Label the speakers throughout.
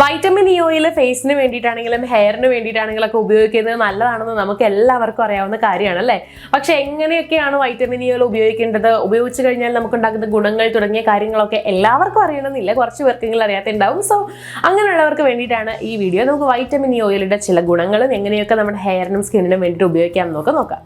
Speaker 1: Vitamin E oil ഫേസിന് വേണ്ടിയിട്ടാണെങ്കിലും ഹെയറിന് വേണ്ടിയിട്ടാണെങ്കിലും ഒക്കെ ഉപയോഗിക്കുന്നത് നല്ലതാണെന്ന് നമുക്ക് എല്ലാവർക്കും അറിയാവുന്ന കാര്യമാണ് അല്ലേ. പക്ഷെ എങ്ങനെയൊക്കെയാണ് വൈറ്റമിൻ ഇ ഓയിൽ ഉപയോഗിക്കേണ്ടത്, ഉപയോഗിച്ച് കഴിഞ്ഞാൽ നമുക്ക് ഉണ്ടാകുന്ന ഗുണങ്ങൾ തുടങ്ങിയ കാര്യങ്ങളൊക്കെ എല്ലാവർക്കും അറിയണമെന്നില്ല, കുറച്ച് പേർക്കെങ്കിലും അറിയാത്തുണ്ടാവും. സോ അങ്ങനെയുള്ളവർക്ക് വേണ്ടിയിട്ടാണ് ഈ വീഡിയോ. നമുക്ക് വൈറ്റമിൻ ഇ ഓയിലിന്റെ ചില ഗുണങ്ങളും എങ്ങനെയൊക്കെ നമ്മുടെ ഹെയറിനും സ്കിന്നിനും വേണ്ടിയിട്ട് ഉപയോഗിക്കാം എന്നൊക്കെ നോക്കാം.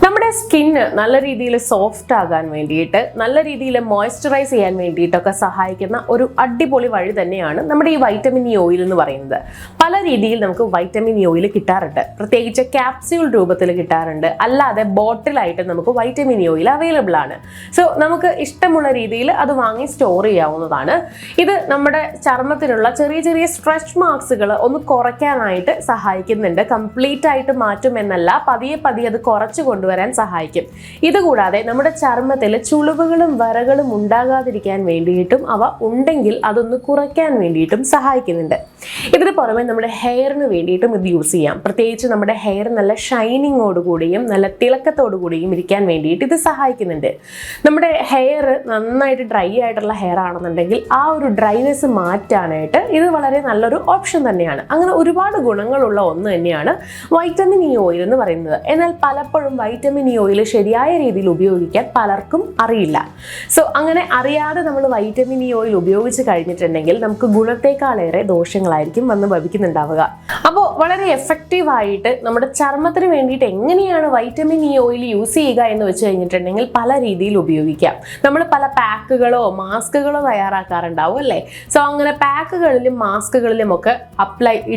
Speaker 1: നമ്മുടെ സ്കിന്ന് നല്ല രീതിയിൽ സോഫ്റ്റ് ആകാൻ വേണ്ടിയിട്ട്, നല്ല രീതിയിൽ മോയ്സ്ചറൈസ് ചെയ്യാൻ വേണ്ടിയിട്ടൊക്കെ സഹായിക്കുന്ന ഒരു അടിപൊളി വഴി തന്നെയാണ് നമ്മുടെ ഈ വൈറ്റമിൻ ഇ ഓയിൽ എന്ന് പറയുന്നത്. പല രീതിയിൽ നമുക്ക് വൈറ്റമിൻ ഇ ഓയിൽ കിട്ടാറുണ്ട്. പ്രത്യേകിച്ച് ക്യാപ്സ്യൂൾ രൂപത്തിൽ കിട്ടാറുണ്ട്, അല്ലാതെ ബോട്ടിലായിട്ട് നമുക്ക് വൈറ്റമിൻ ഇ ഓയിൽ അവൈലബിൾ ആണ്. സോ നമുക്ക് ഇഷ്ടമുള്ള രീതിയിൽ അത് വാങ്ങി സ്റ്റോർ ചെയ്യാവുന്നതാണ്. ഇത് നമ്മുടെ ചർമ്മത്തിലുള്ള ചെറിയ ചെറിയ സ്ട്രെച്ച് മാർക്സുകൾ ഒന്ന് കുറയ്ക്കാനായിട്ട് സഹായിക്കുന്നുണ്ട്. കംപ്ലീറ്റ് ആയിട്ട് മാറ്റുമെന്നല്ല, പതിയെ പതിയെ അത് കുറച്ച് കൊണ്ടുവരാൻ സഹായിക്കും. ഇതുകൂടാതെ നമ്മുടെ ചർമ്മത്തിൽ ചുളിവുകളും വരകളും ഉണ്ടാകാതിരിക്കാൻ വേണ്ടിയിട്ടും അവ ഉണ്ടെങ്കിൽ അതൊന്ന് കുറയ്ക്കാൻ വേണ്ടിയിട്ടും സഹായിക്കുന്നുണ്ട്. ഇതിന് പുറമെ നമ്മുടെ ഹെയറിന് വേണ്ടിയിട്ടും ഇത് യൂസ് ചെയ്യാം. പ്രത്യേകിച്ച് നമ്മുടെ ഹെയർ നല്ല ഷൈനിങ്ങോടുകൂടിയും നല്ല തിളക്കത്തോടു കൂടിയും ഇരിക്കാൻ വേണ്ടിയിട്ട് ഇത് സഹായിക്കുന്നുണ്ട്. നമ്മുടെ ഹെയർ നന്നായിട്ട് ഡ്രൈ ആയിട്ടുള്ള ഹെയർ ആണെന്നുണ്ടെങ്കിൽ ആ ഒരു ഡ്രൈനെസ് മാറ്റാനായിട്ട് ഇത് വളരെ നല്ലൊരു ഓപ്ഷൻ തന്നെയാണ്. അങ്ങനെ ഒരുപാട് ഗുണങ്ങളുള്ള ഒന്ന് തന്നെയാണ് വൈറ്റമിൻ ഇ ഓയിൽ എന്ന് പറയുന്നത്. എന്നാൽ പലപ്പോഴും വൈറ്റമിൻ ഇ ഓയിൽ ശരിയായ രീതിയിൽ ഉപയോഗിക്കാൻ പലർക്കും അറിയില്ല. സോ അങ്ങനെ അറിയാതെ നമ്മൾ വൈറ്റമിൻ ഇ ഓയിൽ ഉപയോഗിച്ച് കഴിഞ്ഞിട്ടുണ്ടെങ്കിൽ നമുക്ക് ഗുണത്തെക്കാളേറെ ദോഷങ്ങളായിരിക്കും വന്ന് ഭവിക്കുന്നുണ്ടാവുക. അപ്പോൾ വളരെ എഫക്റ്റീവ് ആയിട്ട് നമ്മുടെ ചർമ്മത്തിന് വേണ്ടിയിട്ട് എങ്ങനെയാണ് വൈറ്റമിൻ ഇ ഓയിൽ യൂസ് ചെയ്യുക എന്ന് വെച്ച് കഴിഞ്ഞിട്ടുണ്ടെങ്കിൽ പല രീതിയിൽ ഉപയോഗിക്കാം. നമ്മൾ പല പാക്കുകളോ മാസ്കുകളോ തയ്യാറാക്കാറുണ്ടാവും അല്ലേ. സോ അങ്ങനെ പാക്കുകളിലും മാസ്കുകളിലും ഒക്കെ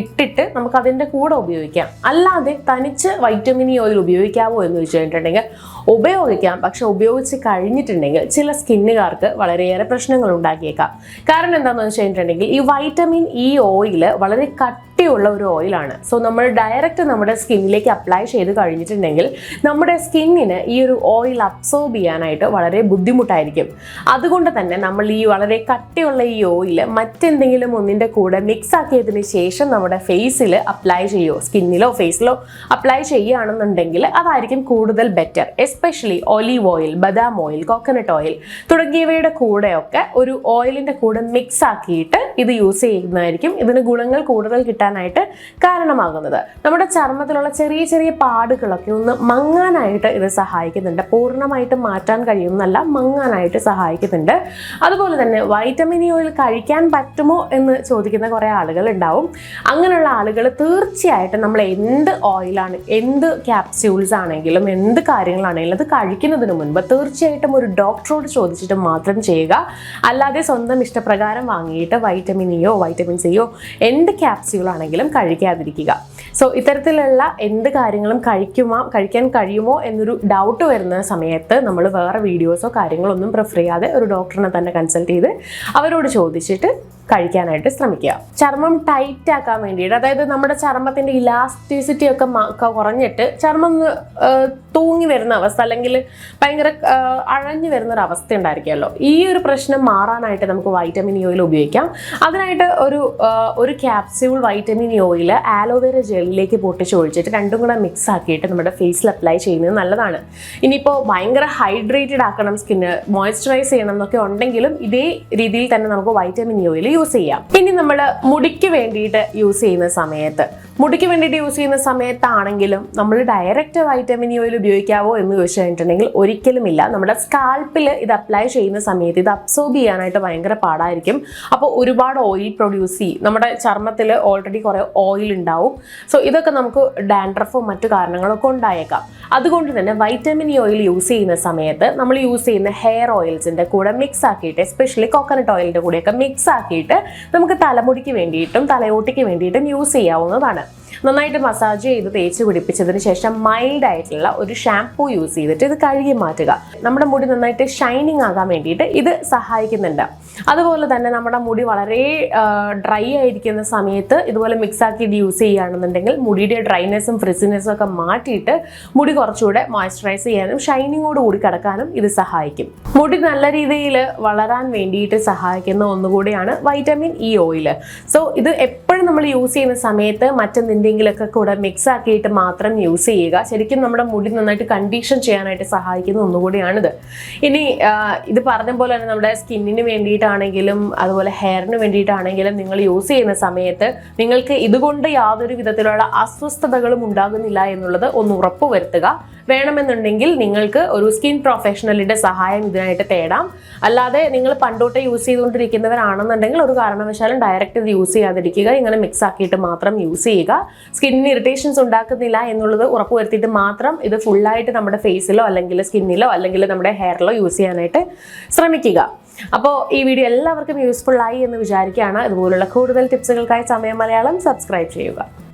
Speaker 1: ഇട്ടിട്ട് നമുക്ക് അതിൻ്റെ കൂടെ ഉപയോഗിക്കാം. അല്ലാതെ തനിച്ച് വൈറ്റമിൻ ഇ ഓയിൽ ഉപയോഗിക്കാവോ എന്ന് വെച്ച് കഴിഞ്ഞിട്ടുണ്ടെങ്കിൽ ഉപയോഗിക്കാം. പക്ഷെ ഉപയോഗിച്ച് കഴിഞ്ഞിട്ടുണ്ടെങ്കിൽ ചില സ്കിന്നുകാർക്ക് വളരെയേറെ പ്രശ്നങ്ങൾ ഉണ്ടാക്കിയേക്കാം. കാരണം എന്താണെന്ന് വെച്ച് കഴിഞ്ഞിട്ടുണ്ടെങ്കിൽ ഈ വൈറ്റമിൻ ഇ ഓയിൽ വളരെ കട്ടിയുള്ള ഒരു ഓയിലാണ്. സോ നമ്മൾ ഡയറക്റ്റ് നമ്മുടെ സ്കിന്നിലേക്ക് അപ്ലൈ ചെയ്ത് കഴിഞ്ഞിട്ടുണ്ടെങ്കിൽ നമ്മുടെ സ്കിന്നിന് ഈ ഒരു ഓയിൽ അബ്സോർബ് ചെയ്യാനായിട്ട് വളരെ ബുദ്ധിമുട്ടായിരിക്കും. അതുകൊണ്ട് തന്നെ നമ്മൾ ഈ വളരെ കട്ടിയുള്ള ഈ ഓയിൽ മറ്റെന്തെങ്കിലും ഒന്നിൻ്റെ കൂടെ മിക്സ് ആക്കിയതിന് ശേഷം നമ്മുടെ ഫേസിൽ അപ്ലൈ ചെയ്യുമോ, സ്കിന്നിലോ ഫേസിലോ അപ്ലൈ ചെയ്യുകയാണെന്നുണ്ടെങ്കിൽ അതായിരിക്കും കൂടുതൽ ബെറ്റർ. എസ്പെഷ്യലി ഒലീവ് ഓയിൽ, ബദാം ഓയിൽ, കോക്കനട്ട് ഓയിൽ തുടങ്ങിയവയുടെ കൂടെയൊക്കെ ഒരു ഓയിലിൻ്റെ കൂടെ മിക്സ് ആക്കിയിട്ട് ഇത് യൂസ് ചെയ്യുന്നതായിരിക്കും ഇതിന് ഗുണങ്ങൾ കൂടുതൽ കിട്ടാനായിട്ട് കാരണമാകുന്നത്. നമ്മുടെ ചർമ്മത്തിലുള്ള ചെറിയ ചെറിയ പാടുകളൊക്കെ ഒന്ന് മങ്ങാനായിട്ട് ഇത് സഹായിക്കുന്നുണ്ട്. പൂർണ്ണമായിട്ട് മാറ്റാൻ കഴിയുന്നല്ല, മങ്ങാനായിട്ട് സഹായിക്കുന്നുണ്ട്. അതുപോലെ തന്നെ വൈറ്റമിൻ ഇ ഓയിൽ കഴിക്കാൻ പറ്റുമോ എന്ന് ചോദിക്കുന്ന കുറേ ആളുകൾ ഉണ്ടാവും. അങ്ങനെയുള്ള ആളുകൾ തീർച്ചയായിട്ടും നമ്മൾ എന്ത് ഓയിലാണ്, എന്ത് ക്യാപ്സ്യൂൾസ് ആണെങ്കിലും എന്ത് കാര്യങ്ങളാണെങ്കിലും അത് കഴിക്കുന്നതിന് മുൻപ് തീർച്ചയായിട്ടും ഒരു ഡോക്ടറോട് ചോദിച്ചിട്ട് മാത്രം ചെയ്യുക. അല്ലാതെ സ്വന്തം ഇഷ്ടപ്രകാരം വാങ്ങിയിട്ട് വൈറ്റമിൻ ഇയോ വൈറ്റമിൻ സിയോ എന്ത് ക്യാപ്സ്യൂൾ ആണെങ്കിലും കഴിക്കാതിരിക്കുക. സോ ഇത്തരത്തിലുള്ള എന്ത് കാര്യങ്ങളും കഴിക്കാൻ കഴിയുമോ എന്നൊരു ഡൗട്ട് വരുന്ന സമയത്ത് നമ്മൾ വേറെ വീഡിയോസോ കാര്യങ്ങളോ ഒന്നും പ്രിഫർ ചെയ്യാതെ ഒരു ഡോക്ടറിനെ തന്നെ കൺസൾട്ട് ചെയ്ത് അവരോട് ചോദിച്ചിട്ട് കഴിക്കാനായിട്ട് ശ്രമിക്കുക. ചർമ്മം ടൈറ്റ് ആക്കാൻ വേണ്ടിയിട്ട്, അതായത് നമ്മുടെ ചർമ്മത്തിൻ്റെ ഇലാസ്റ്റിസിറ്റി ഒക്കെ കുറഞ്ഞിട്ട് ചർമ്മം തൂങ്ങി വരുന്ന അവസ്ഥ അല്ലെങ്കിൽ ഭയങ്കര അഴഞ്ഞു വരുന്ന ഒരു അവസ്ഥ ഉണ്ടായിരിക്കുമല്ലോ. ഈ ഒരു പ്രശ്നം മാറാനായിട്ട് നമുക്ക് വൈറ്റമിൻ ഇ ഓയിൽ ഉപയോഗിക്കാം. അതിനായിട്ട് ഒരു capsule vitamin E oil aloe vera ജെല്ലിലേക്ക് പൊട്ടിച്ചൊഴിച്ചിട്ട് രണ്ടും കൂടെ മിക്സ് ആക്കിയിട്ട് നമ്മുടെ ഫേസിൽ അപ്ലൈ ചെയ്യുന്നത് നല്ലതാണ്. ഇനിയിപ്പോൾ ഭയങ്കര ഹൈഡ്രേറ്റഡ് ആക്കണം, സ്കിന്ന് മോയ്സ്ചറൈസ് ചെയ്യണം എന്നൊക്കെ ഉണ്ടെങ്കിലും ഇതേ രീതിയിൽ തന്നെ നമുക്ക് വൈറ്റമിൻ ഇ ഓയിൽ യൂസ് ചെയ്യാം. ഇനി നമ്മൾ മുടിക്ക് വേണ്ടിയിട്ട് യൂസ് ചെയ്യുന്ന സമയത്താണെങ്കിലും നമ്മൾ ഡയറക്റ്റ് വൈറ്റമിൻ ഇ ഓയിൽ ഉപയോഗിക്കാവോ എന്ന് ചോദിച്ചു കഴിഞ്ഞിട്ടുണ്ടെങ്കിൽ ഒരിക്കലുമില്ല. നമ്മുടെ സ്കാൽപ്പിൽ ഇത് അപ്ലൈ ചെയ്യുന്ന സമയത്ത് ഇത് അബ്സോർബ് ചെയ്യാനായിട്ട് ഭയങ്കര പാടായിരിക്കും. അപ്പോൾ ഒരുപാട് ഓയിൽ പ്രൊഡ്യൂസ് ചെയ്യും. നമ്മുടെ ചർമ്മത്തിൽ ഓൾറെഡി കുറേ ഓയിൽ ഉണ്ടാവും. സോ ഇതൊക്കെ നമുക്ക് ഡാൻഡ്രഫോ മറ്റു കാരണങ്ങളൊക്കെ ഉണ്ടായേക്കാം. അതുകൊണ്ട് തന്നെ വൈറ്റമിൻ ഇ ഓയിൽ യൂസ് ചെയ്യുന്ന സമയത്ത് നമ്മൾ യൂസ് ചെയ്യുന്ന ഹെയർ ഓയിൽസിൻ്റെ കൂടെ മിക്സ് ആക്കിയിട്ട്, എസ്പെഷ്യലി കോക്കനട്ട് ഓയിലിൻ്റെ കൂടെയൊക്കെ മിക്സ് ആക്കിയിട്ട് നമുക്ക് തലമുടിക്ക് വേണ്ടിയിട്ടും തലയോട്ടിക്ക് വേണ്ടിയിട്ടും യൂസ് ചെയ്യാവുന്നതാണ്. നന്നായിട്ട് മസാജ് ചെയ്ത് തേച്ച് പിടിപ്പിച്ചതിന് ശേഷം മൈൽഡ് ആയിട്ടുള്ള ഒരു ഷാംപൂ യൂസ് ചെയ്തിട്ട് ഇത് കഴുകി മാറ്റുക. നമ്മുടെ മുടി നന്നായിട്ട് ഷൈനിങ് ആകാൻ വേണ്ടിയിട്ട് ഇത് സഹായിക്കുന്നുണ്ട്. അതുപോലെ തന്നെ നമ്മുടെ മുടി വളരെ ഡ്രൈ ആയിരിക്കുന്ന സമയത്ത് ഇതുപോലെ മിക്സ് ആക്കി ഇത് യൂസ് ചെയ്യുകയാണെന്നുണ്ടെങ്കിൽ മുടിയുടെ ഡ്രൈനെസ്സും ഫ്രിസിനെസ്സും ഒക്കെ മാറ്റിയിട്ട് മുടി കുറച്ചുകൂടെ മോയ്സ്ചറൈസ് ചെയ്യാനും ഷൈനിങ്ങോട് കൂടി കിടക്കാനും ഇത് സഹായിക്കും. മുടി നല്ല രീതിയിൽ വളരാൻ വേണ്ടിയിട്ട് സഹായിക്കുന്ന ഒന്നുകൂടിയാണ് വൈറ്റമിൻ ഇ ഓയിൽ. സോ ഇത് എപ്പോഴും നമ്മൾ യൂസ് ചെയ്യുന്ന സമയത്ത് മറ്റെന്തിനും എന്തെങ്കിലുമൊക്കെ കൂടെ മിക്സ് ആക്കിയിട്ട് മാത്രം യൂസ് ചെയ്യുക. ശരിക്കും നമ്മുടെ മുടി നന്നായിട്ട് കണ്ടീഷൻ ചെയ്യാനായിട്ട് സഹായിക്കുന്ന ഒന്നുകൂടിയാണിത്. ഇനി ഇത് പറഞ്ഞ പോലെ തന്നെ നമ്മുടെ സ്കിന്നിന് വേണ്ടിയിട്ടാണെങ്കിലും അതുപോലെ ഹെയറിന് വേണ്ടിയിട്ടാണെങ്കിലും നിങ്ങൾ യൂസ് ചെയ്യുന്ന സമയത്ത് നിങ്ങൾക്ക് ഇതുകൊണ്ട് യാതൊരു വിധത്തിലുള്ള അസ്വസ്ഥതകളും ഉണ്ടാകുന്നില്ല എന്നുള്ളത് ഒന്ന് ഉറപ്പുവരുത്തുക. വേണമെന്നുണ്ടെങ്കിൽ നിങ്ങൾക്ക് ഒരു സ്കിൻ പ്രൊഫഷണലിന്റെ സഹായം ഇതിനായിട്ട് തേടാം. അല്ലാതെ നിങ്ങൾ പണ്ടോട്ടെ യൂസ് ചെയ്തുകൊണ്ടിരിക്കുന്നവരാണെന്നുണ്ടെങ്കിൽ ഒരു കാരണവശാലും ഡയറക്റ്റ് ഇത് യൂസ് ചെയ്യാതിരിക്കുക. ഇങ്ങനെ മിക്സ് ആക്കിയിട്ട് മാത്രം യൂസ് ചെയ്യുക. സ്കിന്നിന് ഇറിറ്റേഷൻസ് ഉണ്ടാക്കുന്നില്ല എന്നുള്ളത് ഉറപ്പുവരുത്തിയിട്ട് മാത്രം ഇത് ഫുള്ളായിട്ട് നമ്മുടെ ഫേസിലോ അല്ലെങ്കിൽ സ്കിന്നിലോ അല്ലെങ്കിൽ നമ്മുടെ ഹെയറിലോ യൂസ് ചെയ്യാനായിട്ട് ശ്രമിക്കുക. അപ്പോൾ ഈ വീഡിയോ എല്ലാവർക്കും യൂസ്ഫുൾ ആയി എന്ന് വിചാരിക്കുകയാണ്. ഇതുപോലുള്ള കൂടുതൽ ടിപ്സുകൾക്കായി സമയം മലയാളം സബ്സ്ക്രൈബ് ചെയ്യുക.